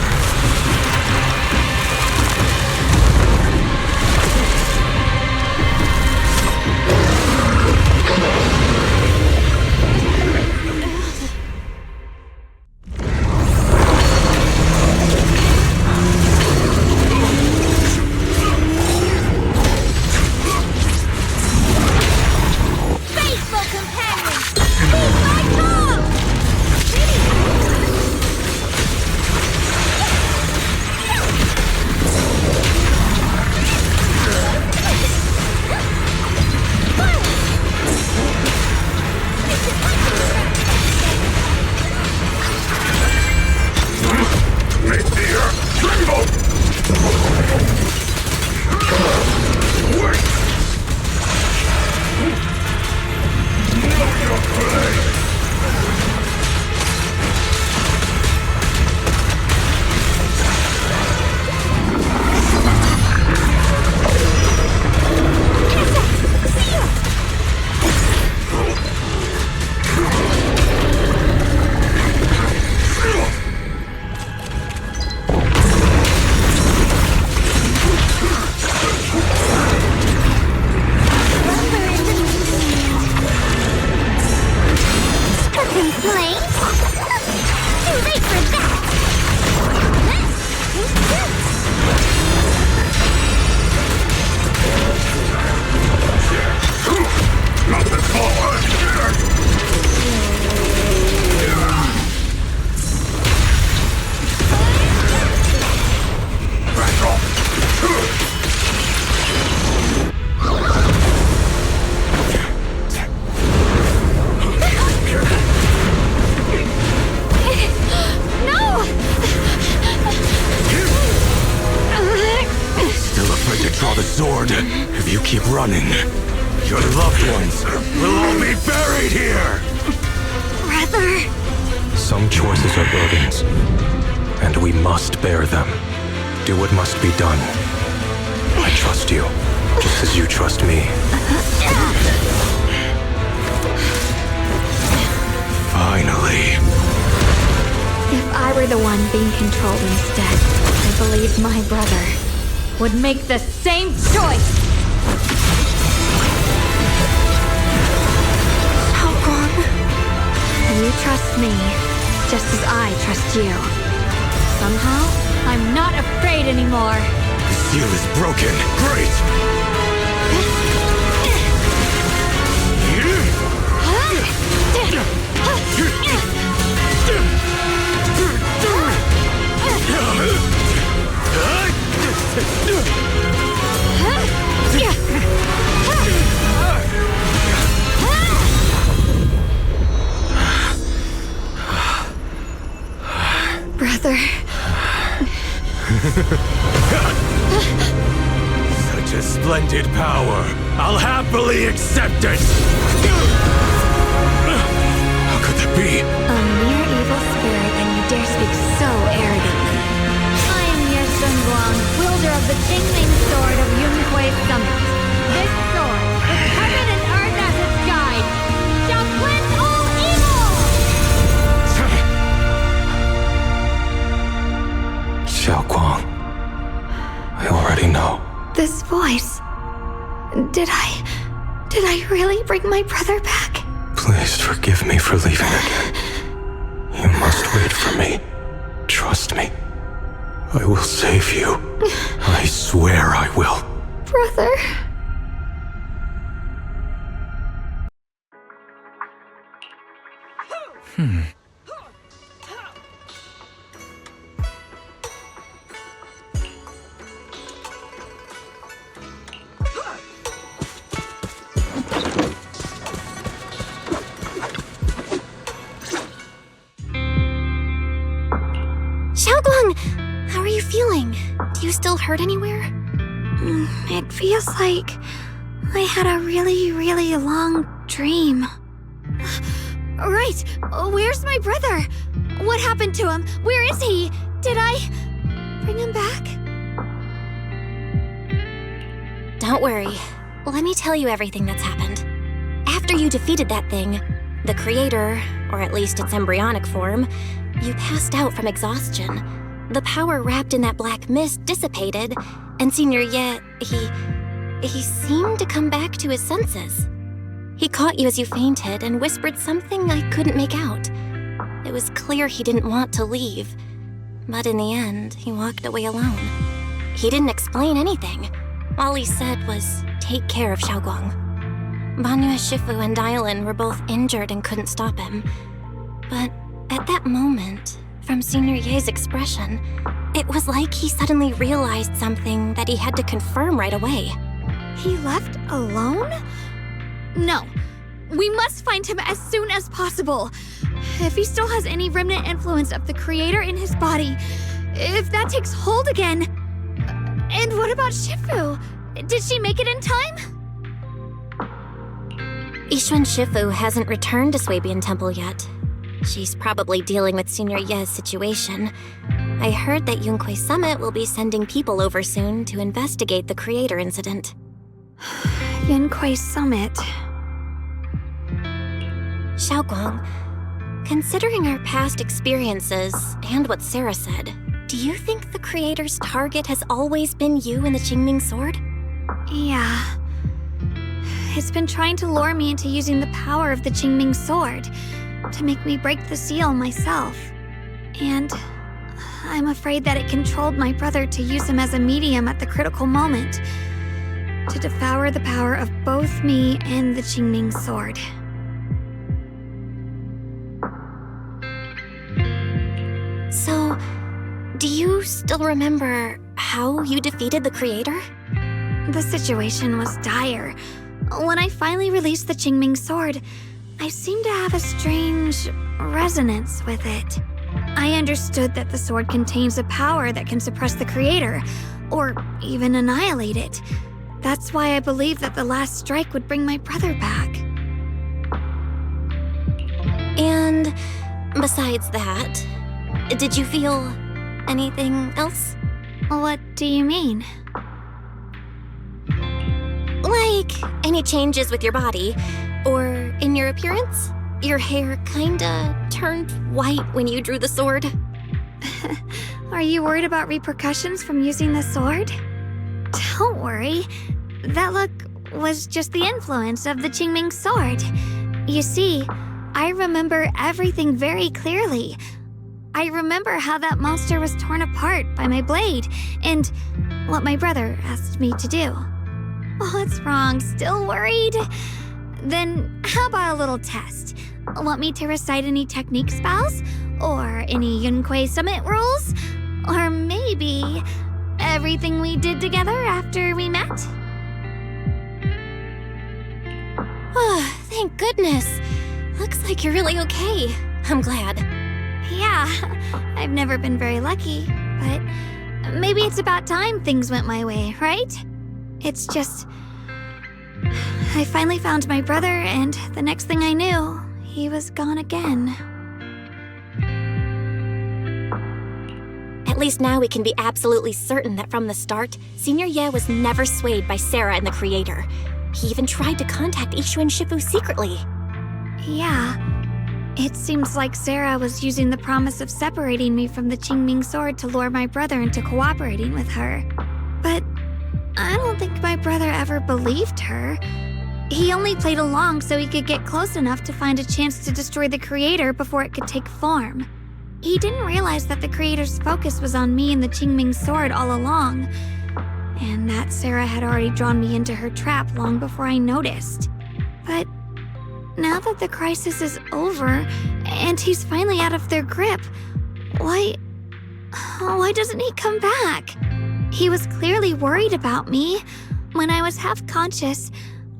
If you keep running, your loved ones will all be buried here! Brother! Some choices are burdens, and we must bear them. Do what must be done. I trust you, just as you trust me. Finally. If I were the one being controlled instead, I believe my brother would make the same choice! How long? You trust me, just as I trust you. Somehow, I'm not afraid anymore. The seal is broken. Great! Brother. Such a splendid power. I'll happily accept it. How could that be? A mere evil spirit, and you dare speak so arrogantly. I am Mir Sunguang, wielder of the Jingling Sword of Yunhui Summit. This sword, with heaven and earth as its guide, shall cleanse all evil! Xiaoguang, I already know. This voice. Did I really bring my brother back? Please forgive me for leaving again. You must wait for me. Trust me. I will save you. I swear I will. Brother. Xiaoguang! How are you feeling? Do you still hurt anywhere? It feels like I had a really, really long dream. Right! Where's my brother? What happened to him? Where is he? Did I bring him back? Don't worry. Let me tell you everything that's happened. After you defeated that thing, the creator, or at least its embryonic form, You passed out from exhaustion. The power wrapped in that black mist dissipated, and Senior Ye, he seemed to come back to his senses. He caught you as you fainted and whispered something I couldn't make out. It was clear he didn't want to leave, but in the end, he walked away alone. He didn't explain anything. All he said was, take care of Xiaoguang. Banyue Shifu and Dylan were both injured and couldn't stop him. But at that moment, from Senior Ye's expression, it was like he suddenly realized something that he had to confirm right away. He left alone? No. We must find him as soon as possible. If he still has any remnant influence of the Creator in his body, if that takes hold again. And what about Shifu? Did she make it in time? Yixuan Shifu hasn't returned to Swabian Temple yet. She's probably dealing with Senior Ye's situation. I heard that Yunque Summit will be sending people over soon to investigate the Creator incident. Yunque Summit. Xiaoguang, considering our past experiences and what Sarah said, do you think the Creator's target has always been you and the Qingming Sword? Yeah. It's been trying to lure me into using the power of the Qingming Sword to make me break the seal myself. And I'm afraid that it controlled my brother to use him as a medium at the critical moment, to devour the power of both me and the Qingming Sword. So, do you still remember how you defeated the Creator? The situation was dire. When I finally released the Qingming Sword, I seemed to have a strange resonance with it. I understood that the sword contains a power that can suppress the Creator, or even annihilate it. That's why I believed that the last strike would bring my brother back. And besides that, did you feel anything else? What do you mean? Like, any changes with your body, or in your appearance? Your hair kinda turned white when you drew the sword. Are you worried about repercussions from using the sword? Don't worry. That look was just the influence of the Qingming Sword. You see, I remember everything very clearly. I remember how that monster was torn apart by my blade, and what my brother asked me to do. What's wrong? Still worried? Then how about a little test? Want me to recite any technique spells? Or any Yunque Summit rules? Or maybe everything we did together after we met? Oh, thank goodness. Looks like you're really okay. I'm glad. Yeah, I've never been very lucky, but maybe it's about time things went my way, right? It's just, I finally found my brother, and the next thing I knew, he was gone again. At least now we can be absolutely certain that from the start, Senior Ye was never swayed by Sarah and the Creator. He even tried to contact Yixuan Shifu secretly. Yeah. It seems like Sarah was using the promise of separating me from the Qingming Sword to lure my brother into cooperating with her. But I don't think my brother ever believed her. He only played along so he could get close enough to find a chance to destroy the Creator before it could take form. He didn't realize that the Creator's focus was on me and the Qingming Sword all along, and that Sarah had already drawn me into her trap long before I noticed. But now that the crisis is over, and he's finally out of their grip, why doesn't he come back? He was clearly worried about me. When I was half conscious,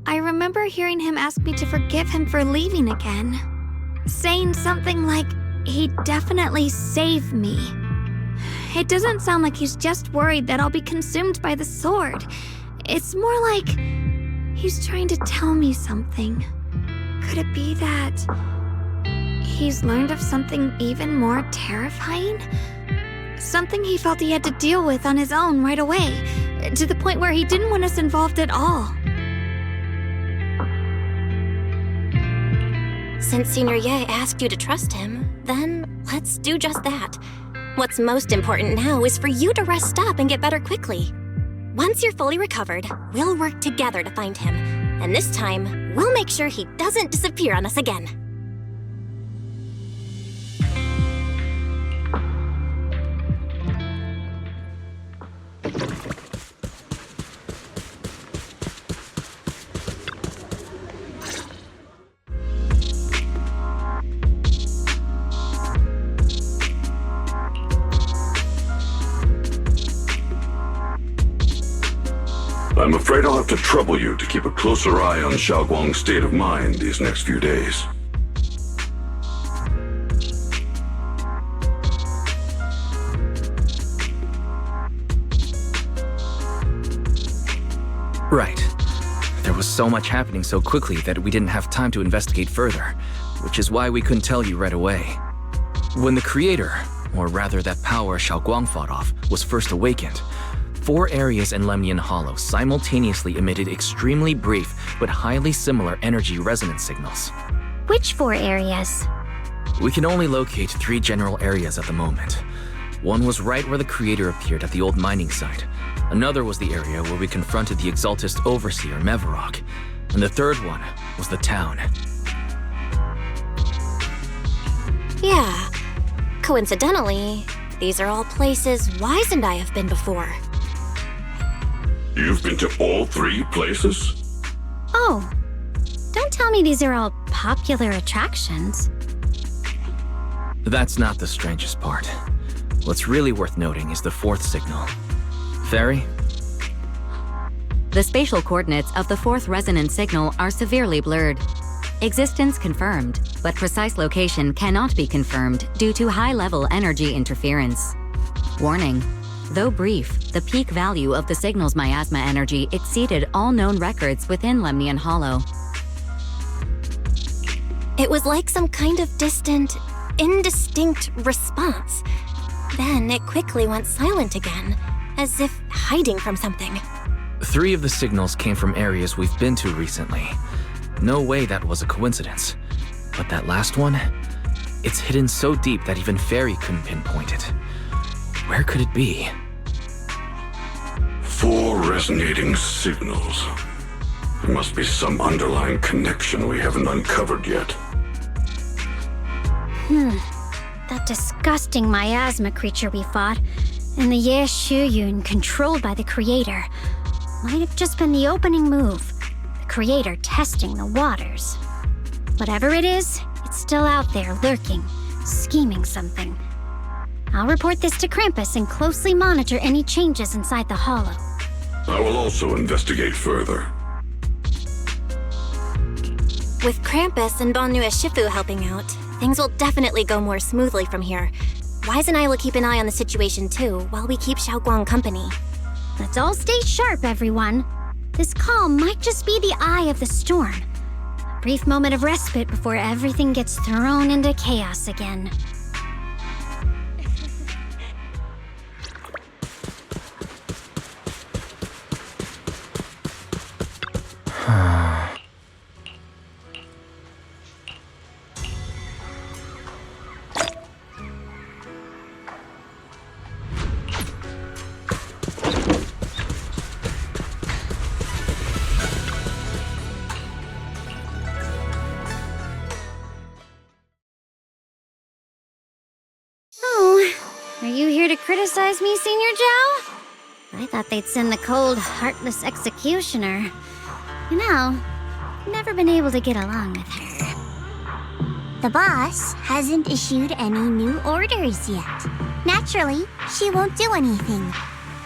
I remember hearing him ask me to forgive him for leaving again, saying something like, he'd definitely save me. It doesn't sound like he's just worried that I'll be consumed by the sword. It's more like he's trying to tell me something. Could it be that he's learned of something even more terrifying? Something he felt he had to deal with on his own right away, to the point where he didn't want us involved at all. Since Senior Ye asked you to trust him, then let's do just that. What's most important now is for you to rest up and get better quickly. Once you're fully recovered, we'll work together to find him. And this time, we'll make sure he doesn't disappear on us again. I'm afraid I'll have to trouble you to keep a closer eye on Xiaoguang's state of mind these next few days. Right. There was so much happening so quickly that we didn't have time to investigate further, which is why we couldn't tell you right away. When the creator, or rather that power Xiaoguang fought off, was first awakened, 4 areas in Lemnian Hollow simultaneously emitted extremely brief but highly similar energy resonance signals. Which 4 areas? We can only locate 3 general areas at the moment. One was right where the creator appeared at the old mining site. Another was the area where we confronted the Exaltist Overseer, Mevarok. And the third one was the town. Yeah. Coincidentally, these are all places Wise and I have been before. You've been to all 3 places? Oh, don't tell me these are all popular attractions. That's not the strangest part. What's really worth noting is the 4th signal. Fairy? The spatial coordinates of the 4th resonance signal are severely blurred. Existence confirmed, but precise location cannot be confirmed due to high-level energy interference. Warning. Though brief, the peak value of the signal's miasma energy exceeded all known records within Lemnian Hollow. It was like some kind of distant, indistinct response. Then it quickly went silent again, as if hiding from something. 3 of the signals came from areas we've been to recently. No way that was a coincidence. But that last one? It's hidden so deep that even Fairy couldn't pinpoint it. Where could it be? 4 resonating signals. There must be some underlying connection we haven't uncovered yet. That disgusting miasma creature we fought, and the Ye Shuyun controlled by the creator, might have just been the opening move. The creator testing the waters. Whatever it is, it's still out there lurking, scheming something. I'll report this to Krampus and closely monitor any changes inside the hollow. I will also investigate further. With Krampus and Banyu Shifu helping out, things will definitely go more smoothly from here. Wise and I will keep an eye on the situation too, while we keep Xiaoguang company. Let's all stay sharp, everyone. This calm might just be the eye of the storm. A brief moment of respite before everything gets thrown into chaos again. Are you here to criticize me, Senior Joe? I thought they'd send the cold, heartless executioner. You know, I've never been able to get along with her. The boss hasn't issued any new orders yet. Naturally, she won't do anything.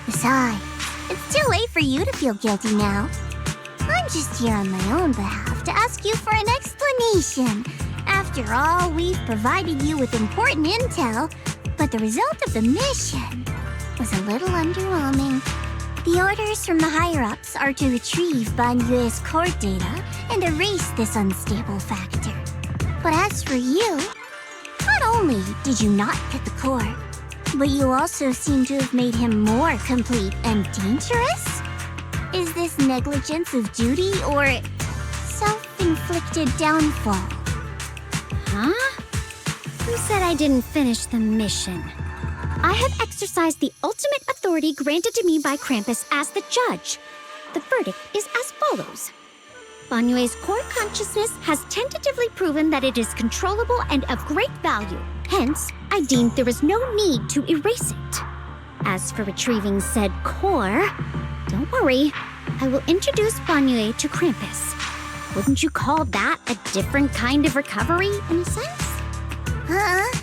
Besides, it's too late for you to feel guilty now. I'm just here on my own behalf to ask you for an explanation. After all, we've provided you with important intel, but the result of the mission was a little underwhelming. The orders from the higher-ups are to retrieve Banyue's core data and erase this unstable factor. But as for you, not only did you not get the core, but you also seem to have made him more complete and dangerous? Is this negligence of duty or self-inflicted downfall? Huh? Who said I didn't finish the mission? I have exercised the ultimate authority granted to me by Krampus as the judge. The verdict is as follows. Banyue's core consciousness has tentatively proven that it is controllable and of great value. Hence, I deemed there is no need to erase it. As for retrieving said core, don't worry. I will introduce Banyue to Krampus. Wouldn't you call that a different kind of recovery, in a sense? Huh?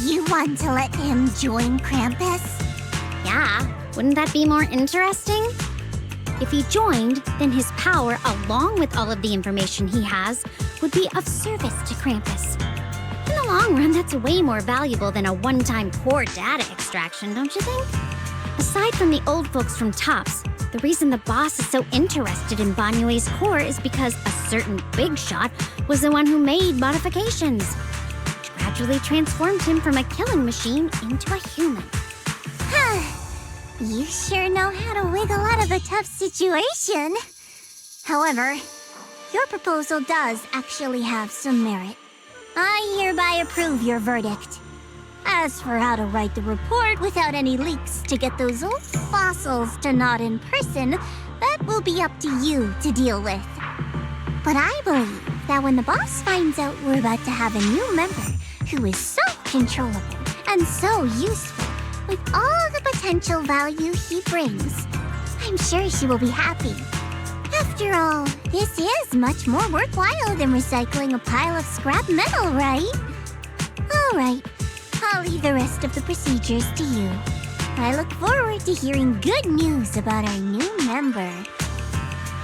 You want to let him join Krampus? Yeah, wouldn't that be more interesting? If he joined, then his power, along with all of the information he has, would be of service to Krampus. In the long run, that's way more valuable than a one-time core data extraction, don't you think? Aside from the old folks from TOPS, the reason the boss is so interested in Banyue's core is because a certain big shot was the one who made modifications. Gradually transformed him from a killing machine into a human. You sure know how to wiggle out of a tough situation. However, your proposal does actually have some merit. I hereby approve your verdict. As for how to write the report without any leaks to get those old fossils to nod in person, that will be up to you to deal with. But I believe that when the boss finds out we're about to have a new member who is so controllable and so useful with all the potential value he brings, I'm sure she will be happy. After all, this is much more worthwhile than recycling a pile of scrap metal, right? All right, I'll leave the rest of the procedures to you. I look forward to hearing good news about our new member.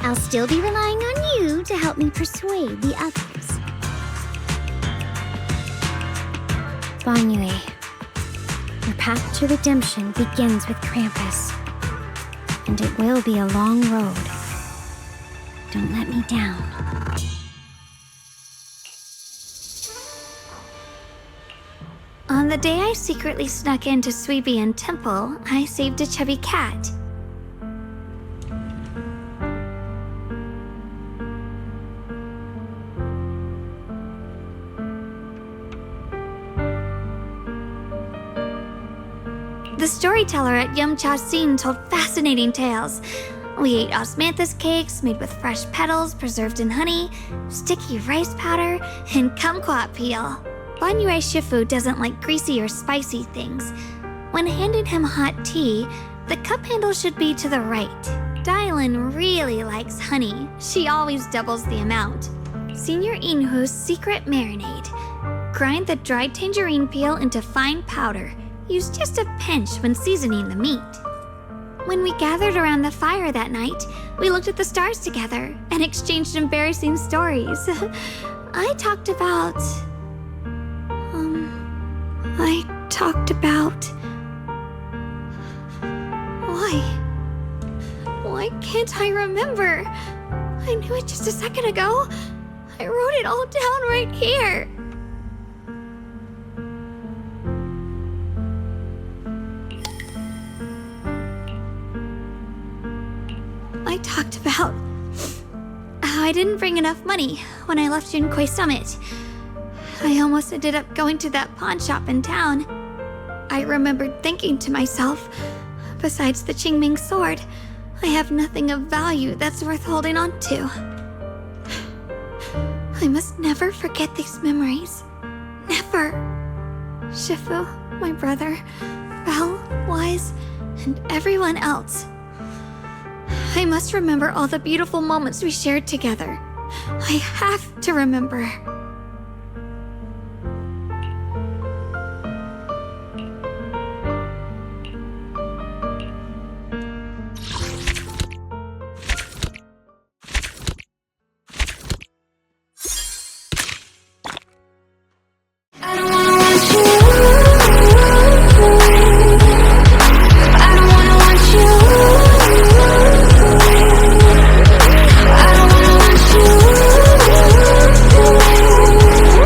I'll still be relying on you to help me persuade the others. Banyue, your path to redemption begins with Krampus. And it will be a long road. Don't let me down. On the day I secretly snuck into Suibian Temple, I saved a chubby cat. The storyteller at Yumcha Sin told fascinating tales. We ate osmanthus cakes made with fresh petals preserved in honey, sticky rice powder, and kumquat peel. Banyue Shifu doesn't like greasy or spicy things. When handing him hot tea, the cup handle should be to the right. Dylan really likes honey. She always doubles the amount. Senior Inhu's secret marinade. Grind the dried tangerine peel into fine powder. Use just a pinch when seasoning the meat. When we gathered around the fire that night, we looked at the stars together and exchanged embarrassing stories. I talked about... Why can't I remember? I knew it just a second ago. I wrote it all down right here. I talked about how I didn't bring enough money when I left Junkoi Summit. I almost ended up going to that pawn shop in town. I remembered thinking to myself, besides the Qingming sword, I have nothing of value that's worth holding on to. I must never forget these memories. Never. Shifu, my brother, Belle, Wise, and everyone else. I must remember all the beautiful moments we shared together. I have to remember.